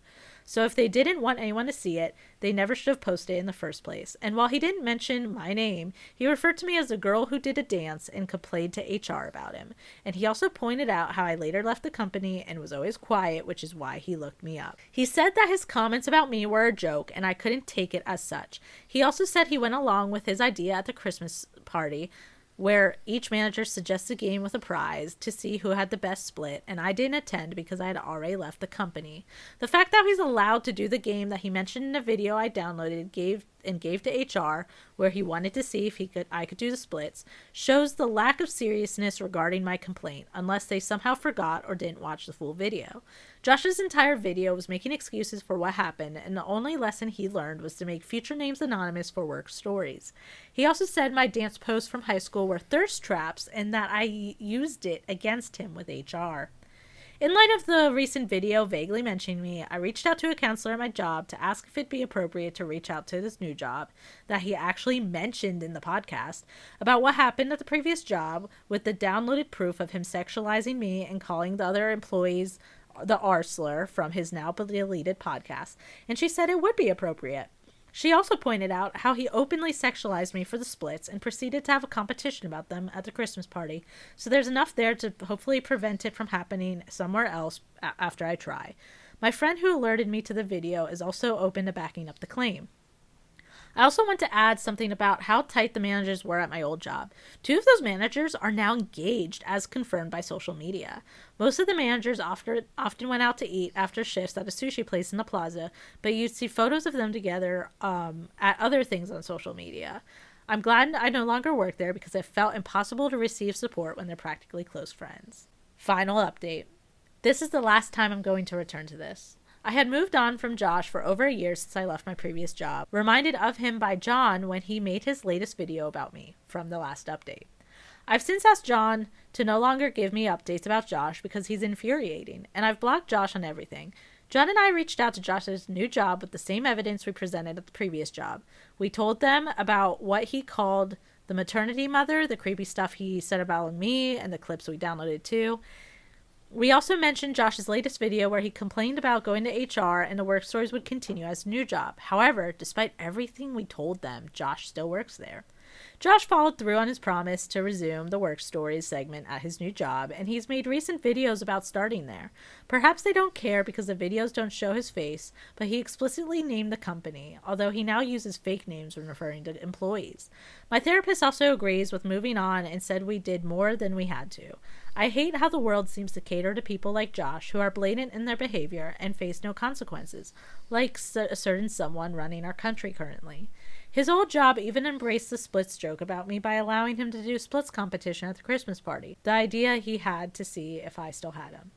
So if they didn't want anyone to see it, they never should have posted it in the first place. And while he didn't mention my name, he referred to me as the girl who did a dance and complained to HR about him. And he also pointed out how I later left the company and was always quiet, which is why he looked me up. He said that his comments about me were a joke and I couldn't take it as such. He also said he went along with his idea at the Christmas party where each manager suggests a game with a prize to see who had the best split, and I didn't attend because I had already left the company. The fact that he's allowed to do the game that he mentioned in a video I downloaded gave to HR, where he wanted to see if I could do the splits, shows the lack of seriousness regarding my complaint, unless they somehow forgot or didn't watch the full video. Josh's entire video was making excuses for what happened, and the only lesson he learned was to make future names anonymous for work stories. He also said my dance posts from high school were thirst traps and that I used it against him with HR. In light of the recent video vaguely mentioning me, I reached out to a counselor at my job to ask if it'd be appropriate to reach out to this new job that he actually mentioned in the podcast about what happened at the previous job, with the downloaded proof of him sexualizing me and calling the other employees the r-slur from his now deleted podcast, and she said it would be appropriate. She also pointed out how he openly sexualized me for the splits and proceeded to have a competition about them at the Christmas party, so there's enough there to hopefully prevent it from happening somewhere else after I try. My friend who alerted me to the video is also open to backing up the claim. I also want to add something about how tight the managers were at my old job. 2 of those managers are now engaged, as confirmed by social media. Most of the managers often went out to eat after shifts at a sushi place in the plaza, but you'd see photos of them together at other things on social media. I'm glad I no longer work there because it felt impossible to receive support when they're practically close friends. Final update. This is the last time I'm going to return to this. I had moved on from Josh for over a year since I left my previous job, reminded of him by John when he made his latest video about me from the last update. I've since asked John to no longer give me updates about Josh because he's infuriating, and I've blocked Josh on everything. John and I reached out to Josh's new job with the same evidence we presented at the previous job. We told them about what he called the maternity mother, the creepy stuff he said about me, and the clips we downloaded too. We also mentioned Josh's latest video where he complained about going to HR and the work stories would continue as a new job. However, despite everything we told them, Josh still works there. Josh followed through on his promise to resume the work stories segment at his new job, and he's made recent videos about starting there. Perhaps they don't care because the videos don't show his face, but he explicitly named the company, although he now uses fake names when referring to employees. My therapist also agrees with moving on and said we did more than we had to. I hate how the world seems to cater to people like Josh who are blatant in their behavior and face no consequences, like a certain someone running our country currently. His old job even embraced the splits joke about me by allowing him to do splits competition at the Christmas party, the idea he had to see if I still had him.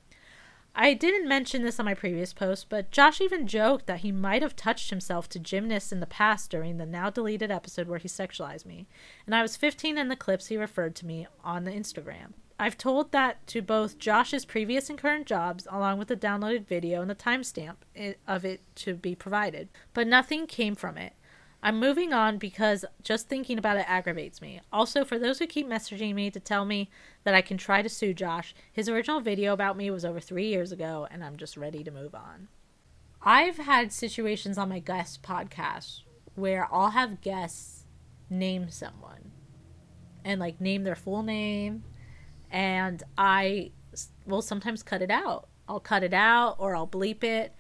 I didn't mention this on my previous post, but Josh even joked that he might have touched himself to gymnasts in the past during the now deleted episode where he sexualized me, and I was 15 in the clips he referred to me on the Instagram. I've told that to both Josh's previous and current jobs, along with the downloaded video and the timestamp of it to be provided, but nothing came from it. I'm moving on because just thinking about it aggravates me. Also, for those who keep messaging me to tell me that I can try to sue Josh, his original video about me was over 3 years ago, and I'm just ready to move on. I've had situations on my guest podcasts where I'll have guests name someone and like name their full name, and I will sometimes cut it out. I'll cut it out or I'll bleep it.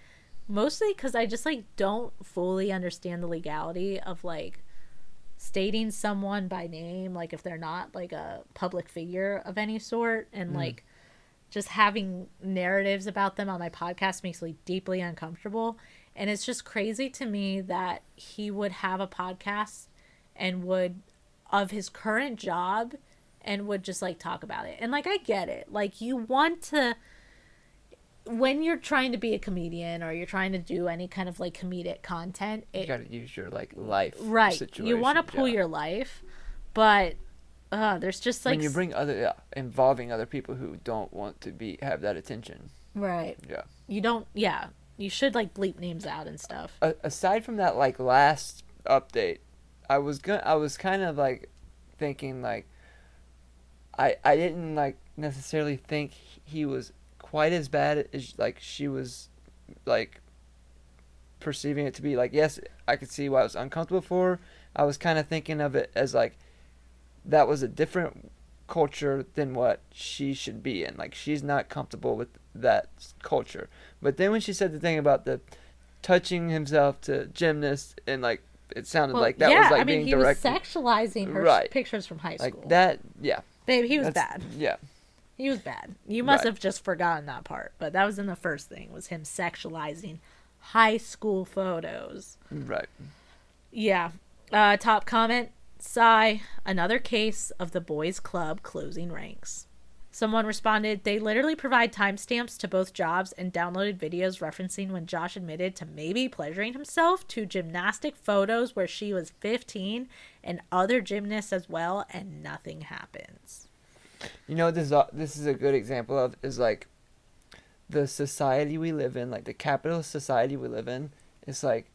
Mostly because I just, like, don't fully understand the legality of, like, stating someone by name, like, if they're not, like, a public figure of any sort. And, like, just having narratives about them on my podcast makes me deeply uncomfortable. And it's just crazy to me that he would have a podcast and would, of his current job, and would just, like, talk about it. And, like, I get it. Like, you want to... when you're trying to be a comedian or you're trying to do any kind of like comedic content, You gotta use your like life right. situation. You want to pull your life, but there's just like when you bring other involving other people who don't want to have that attention. Right. Yeah. You don't. Yeah. You should like bleep names out and stuff. Aside from that, like last update, I was kind of like thinking like I didn't like necessarily think he was quite as bad as like she was like perceiving it to be. Like, yes, I could see why it was uncomfortable for her. I was kind of thinking of it as like that was a different culture than what she should be in. Like, she's not comfortable with that culture. But then when she said the thing about the touching himself to gymnasts and like it sounded Well, like that yeah, was like I mean, being he was directed. sexualizing her Right. pictures from high school. Like that, yeah. Babe, he was That's- bad. Yeah. He was bad. You must Right. have just forgotten that part. But that was in the first thing, was him sexualizing high school photos. Right. Yeah. Top comment, sigh, another case of the boys club closing ranks. Someone responded, they literally provide timestamps to both jobs and downloaded videos referencing when Josh admitted to maybe pleasuring himself to gymnastic photos where she was 15 and other gymnasts as well, and nothing happens. You know, this is a good example of is like the society we live in, like the capitalist society we live in. It's like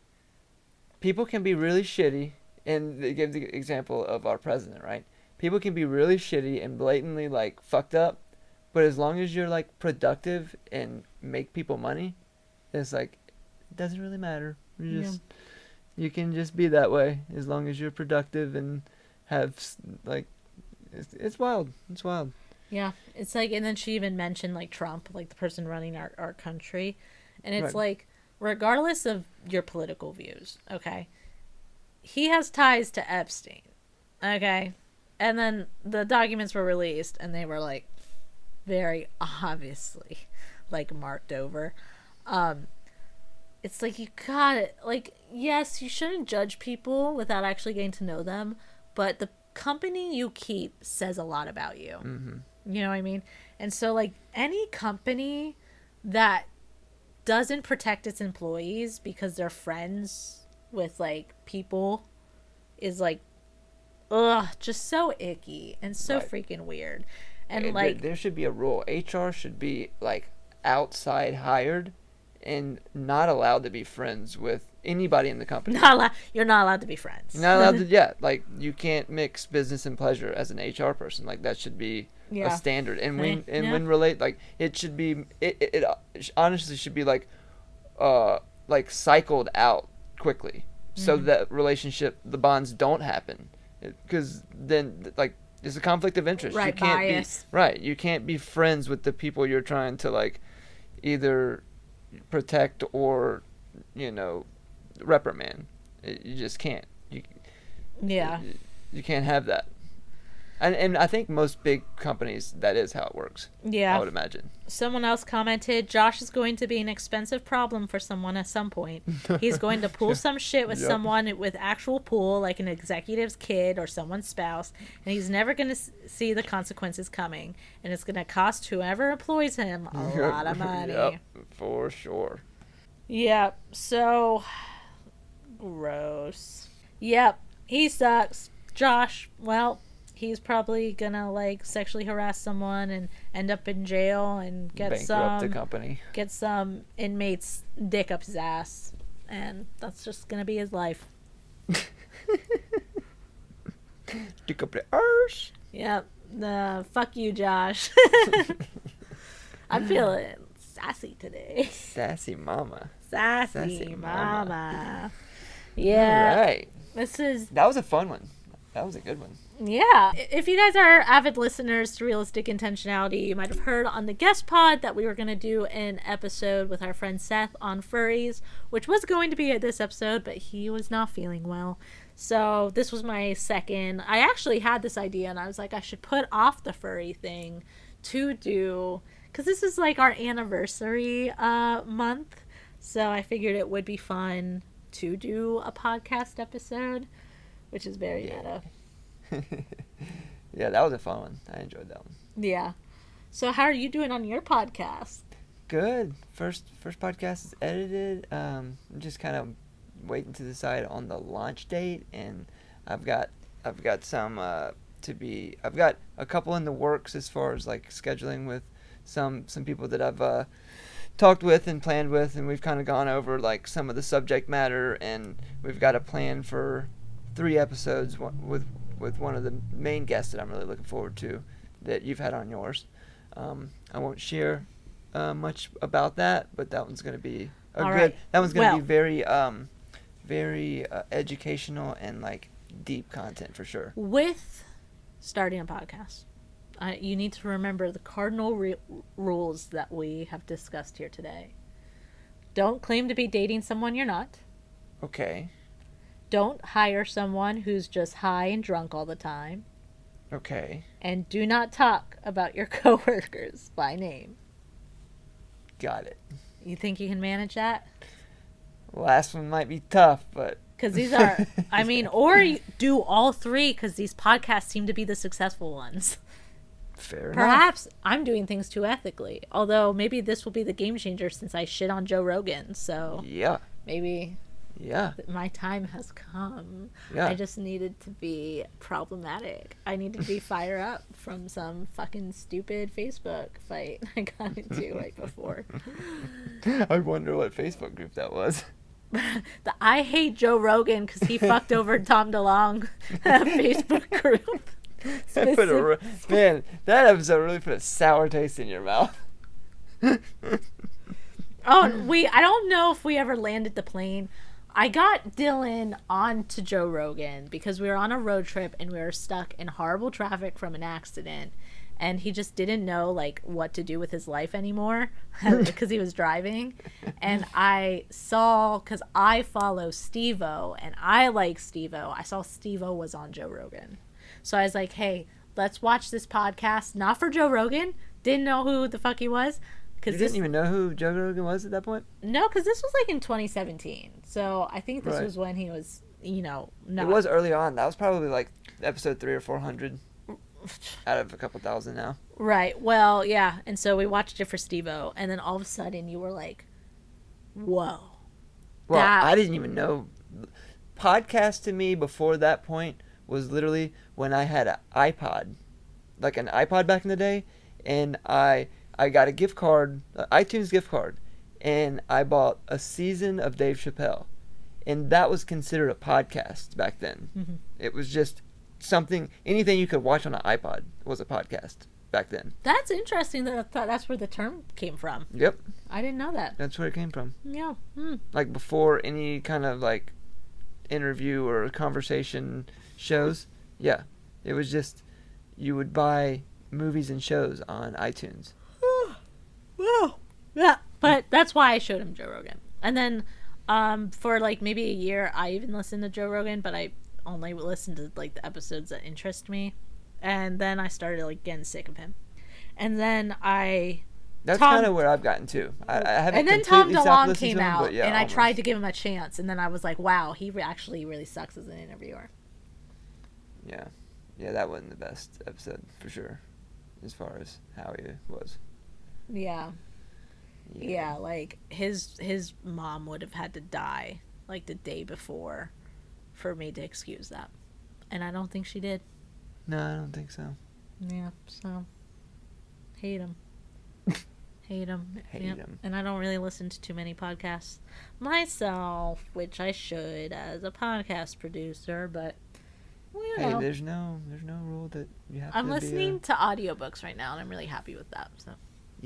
people can be really shitty, and they give the example of our president, right? People can be really shitty and blatantly like fucked up, but as long as you're like productive and make people money, it's like it doesn't really matter. You can just be that way as long as you're productive and have like it's wild. It's wild. Yeah, it's like, and then she even mentioned like Trump, like the person running our country, and it's Right. like, regardless of your political views, okay, he has ties to Epstein, okay, and then the documents were released, and they were like very obviously like marked over. It's like, you gotta, like, yes, you shouldn't judge people without actually getting to know them, but the company you keep says a lot about you. Mm-hmm. You know what I mean? And so, like, any company that doesn't protect its employees because they're friends with, like, people is, like, ugh, just so icky and so Right. freaking weird. And, And like, there should be a rule. HR should be like outside hired and not allowed to be friends with anybody in the company. you're not allowed to be friends. You're not allowed to. Yeah, like you can't mix business and pleasure as an HR person. Like that should be Yeah. a standard. And when Yeah. when relate, like it should be. It honestly should be like cycled out quickly, so that relationship, the bonds don't happen, because then like there's a conflict of interest. Right, You can't bias. be right. You can't be friends with the people you're trying to like either protect or reprimand. You just can't. Yeah. You can't have that. And I think most big companies, that is how it works. Yeah. I would imagine. Someone else commented, Josh is going to be an expensive problem for someone at some point. He's going to pull some shit with Yep. someone with actual pull, like an executive's kid or someone's spouse, and he's never going to see the consequences coming. And it's going to cost whoever employs him a lot of money. Yep, for sure. Yep. So, gross. Yep. He sucks. Josh, well, he's probably gonna like sexually harass someone and end up in jail and get Bankrupt the company. some inmate's dick up his ass, and that's just gonna be his life. Dick up the arse. Yep. Fuck you, Josh. I'm feeling sassy today. Sassy mama. Sassy mama. mama. Yeah. All right. This is That was a fun one. That was a good one. Yeah. If you guys are avid listeners to Realistic Intentionality, you might have heard on the guest pod that we were going to do an episode with our friend Seth on furries, which was going to be this episode, but he was not feeling well. So this was my second. I actually had this idea, and I was like, I should put off the furry thing to do, because this is like our anniversary month. So I figured it would be fun to do a podcast episode, which is very meta. Yeah, that was a fun one. I enjoyed that one. Yeah. So how are you doing on your podcast? Good. First podcast is edited. I'm just kind of waiting to decide on the launch date, and I've got some I've got a couple in the works as far as like scheduling with some people that I've talked with and planned with, and we've kind of gone over like some of the subject matter, and we've got a plan for 3 episodes with one of the main guests that I'm really looking forward to that you've had on yours. I won't share much about that, but that one's going to be Right. That one's going to Well- be very educational and like deep content for sure. With starting a podcast, you need to remember the cardinal rules that we have discussed here today. Don't claim to be dating someone you're not. Okay. Don't hire someone who's just high and drunk all the time. Okay. And do not talk about your coworkers by name. Got it. You think you can manage that? Last one might be tough, but... Because these are, I mean, or you do all three, because these podcasts seem to be the successful ones. Fair enough. Perhaps I'm doing things too ethically. Although maybe this will be the game changer since I shit on Joe Rogan. So Yeah. maybe Yeah. my time has come. Yeah. I just needed to be problematic. I needed to be fire up from some fucking stupid Facebook fight I got into right before. I wonder what Facebook group that was. The I Hate Joe Rogan because he fucked over Tom DeLonge Facebook group. Man, that episode really put a sour taste in your mouth. I don't know if we ever landed the plane. I got Dylan onto Joe Rogan because we were on a road trip and we were stuck in horrible traffic from an accident. And he just didn't know, like, what to do with his life anymore because he was driving. And I saw, because I follow Steve-O, and I like Steve-O. I saw Steve-O was on Joe Rogan. So I was like, hey, let's watch this podcast. Not for Joe Rogan. Didn't know who the fuck he was. You didn't even know who Joe Rogan was at that point? No, because this was, like, in 2017. So I think this was when he was, no. It was early on. That was probably, like, episode 300 or 400. Out of a couple thousand now. Right. Well, yeah. And so we watched it for Steve-O, and then all of a sudden you were like, whoa. Well, I didn't even know. Podcast to me before that point was literally when I had an iPod. Like an iPod back in the day, and I got a gift card, an iTunes gift card, and I bought a season of Dave Chappelle. And that was considered a podcast back then. Mm-hmm. It was just anything you could watch on an iPod was a podcast back then. That's interesting. That's where the term came from. Yep. I didn't know that. That's where it came from. Yeah. Like before any kind of like interview or conversation shows. Yeah. It was just you would buy movies and shows on iTunes. Wow. Yeah. But that's why I showed him Joe Rogan. And then for like maybe a year I even listened to Joe Rogan, but I only listen to like the episodes that interest me, and then I started like getting sick of him, and then that's kind of where I've gotten to. I haven't. And then Tom DeLonge came him, out, yeah, and almost. I tried to give him a chance, and then I was like, wow, he actually really sucks as an interviewer. Yeah, that wasn't the best episode for sure, as far as how he was. Yeah, like his mom would have had to die like the day before for me to excuse that, and I don't think she did. No, I don't think so. Yeah, so hate him. Hate him. And I don't really listen to too many podcasts myself, which I should as a podcast producer, but hey, there's no rule that you have I'm to listening to audiobooks right now, and I'm really happy with that. So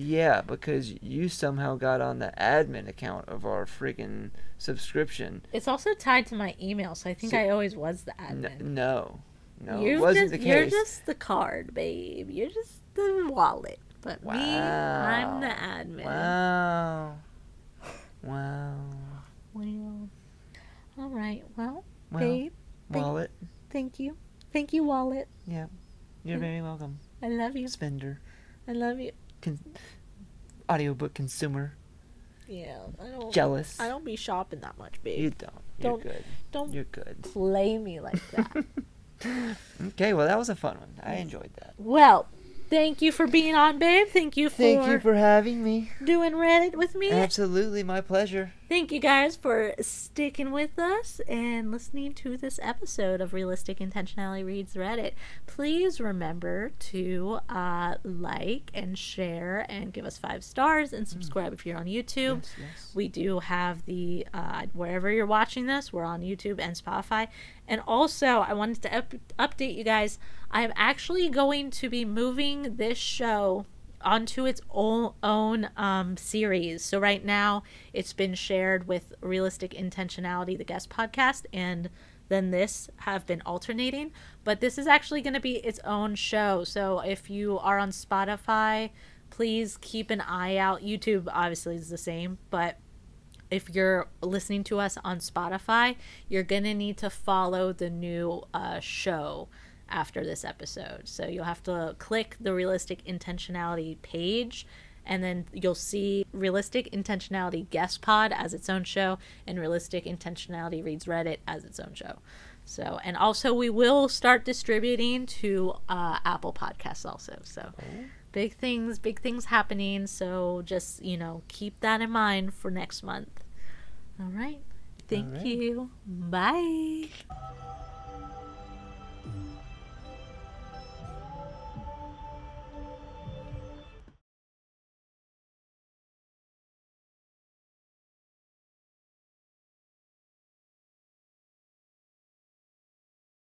yeah, because you somehow got on the admin account of our freaking subscription. It's also tied to my email, so I think I always was the admin. No, it wasn't the case. You're just the card, babe. You're just the wallet. But wow. me, I'm the admin. Wow. Well. All right. Well, babe. Wallet. Thank you. Thank you, wallet. Yeah. You're very welcome. I love you. Spender. I love you. Audiobook consumer. Yeah, jealous. I don't be shopping that much, babe. You don't. You're good. You're good. Play me like that. Okay, well that was a fun one. I enjoyed that. Well, thank you for being on, babe. Thank you for having me. Doing Reddit with me. Absolutely, my pleasure. Thank you guys for sticking with us and listening to this episode of Realistic Intentionality Reads Reddit. Please remember to like and share and give us 5 stars and subscribe if you're on YouTube. Yes. We do have the, wherever you're watching this, we're on YouTube and Spotify. And also, I wanted to update you guys. I'm actually going to be moving this show onto its own series. So right now it's been shared with Realistic Intentionality, the guest podcast, and then this have been alternating, but this is actually going to be its own show. So if you are on Spotify, please keep an eye out. YouTube obviously is the same, but if you're listening to us on Spotify, you're going to need to follow the new show after this episode. So you'll have to click the Realistic Intentionality page, and then you'll see Realistic Intentionality Guest Pod as its own show and Realistic Intentionality Reads Reddit as its own show. So, and also we will start distributing to Apple Podcasts also. So big things happening. So just, keep that in mind for next month. All right. Thank you. Bye.